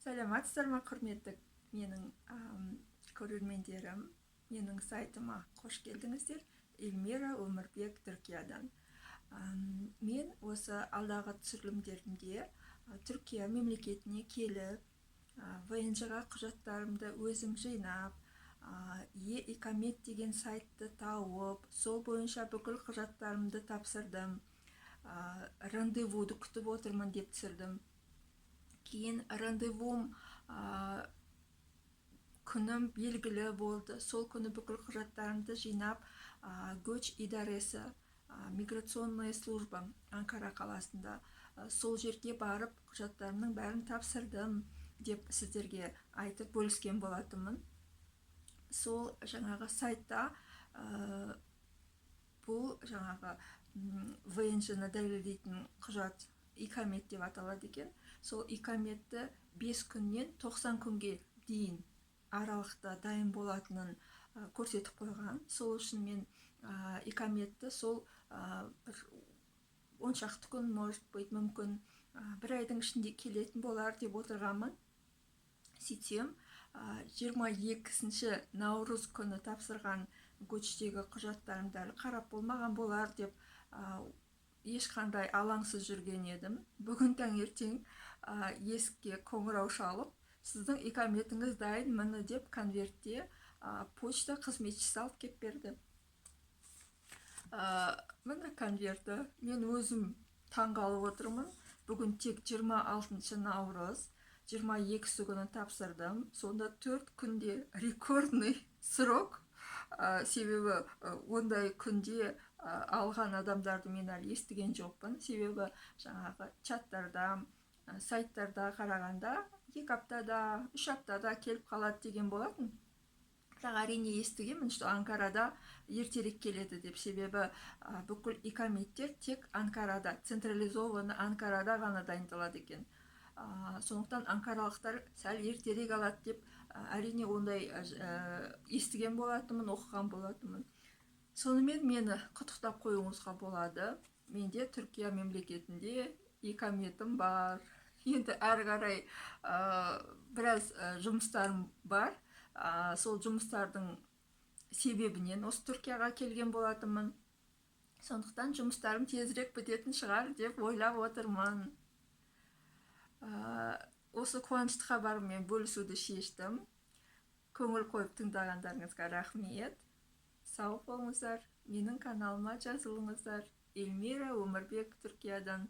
Саламатсыздар ма, құрметті менің көрермендерім. Менің сайтыма қош келдіңіздер. Эльмира Өмірбек, Түркиядан. Мен осы алдағы түсірілімдерімде Түркия мемлекетіне келіп, ВНЖ-ға құжаттарымды өзім жинап, Икамет деген сайтты тауып, сол бойынша бүкіл құжаттарымды тапсырдым. Рандевуды күтіп отырмын деп түсірдім. Кейін рандевум күнім белгілі болды. Сол күні бүкіл құжаттарымды жинап, göç идаресі, миграционная служба Анкара қаласында, сол жерге барып құжаттарымның бәрін тапсырдым деп сіздерге айтып бөліскен болатынмын. Сол жаңағы сайтта бұл жаңағы ВНЖ-ны дәлелдейтін құжат икамет деп аталады екен. Сол икаметті 5 күннен 90 күнге дейін аралықта дайын болатынын көрсетіп қойған. Сол үшін мен икаметті сол бір 10 шақты күн, мүмкін бір айдың ішінде келетін болар деп отырғанмын. Сөйтсем, 22-ші наурыз күні тапсырған göçтегі құжаттарымды қарап болмаған болар деп ешқандай алаңсыз жүрген едім. Бүгін таңертең есікке қоңырау шалып, сіздің икаметіңіз дайын, міне деп конвертте почта қызметшісі алып кеп берді. Міне конверті. Мен өзім таңғалып отырмын. Бүгін тек 26 наурыз, 22-сі күні тапсырдым. Сонда 4 күнде рекордный срок. Себебі ондай күнде алған адамдарды мен әлі естіген жоқпын. Себебі жаңағы чаттарда, сайттарда қарағанда 2 аптада, 3 аптада келіп қалады деген болатын. Бірақ әрине естігенмін, что Анкарада ертерек келеді деп. Себебі бүкіл икаметтер тек Анкарада, централизованы Анкарада ғана дайындалады екен. Сондықтан анкаралықтар сәл ертерек алады деп әрине ондай естіген болатынмын, оқыған болатынмын. Сонымен мені құттықтап қоюыңызға болады. Менде Түркия мемлекетінде икаметім бар. Енді әрі қарай біраз жұмыстарым бар. Сол жұмыстардың себебінен осы Түркияға келген болатынмын. Сондықтан жұмыстарым тезірек бітетін шығар деп ойлап отырмын. Осы қуанышты хабарыммен бөлісуді шештім. Көңіл қойып тыңдағандарыңызға рахмет. Сау болыңыздар. Менің каналыма жазылыңыздар. Эльмира Өмірбек, Түркиядан.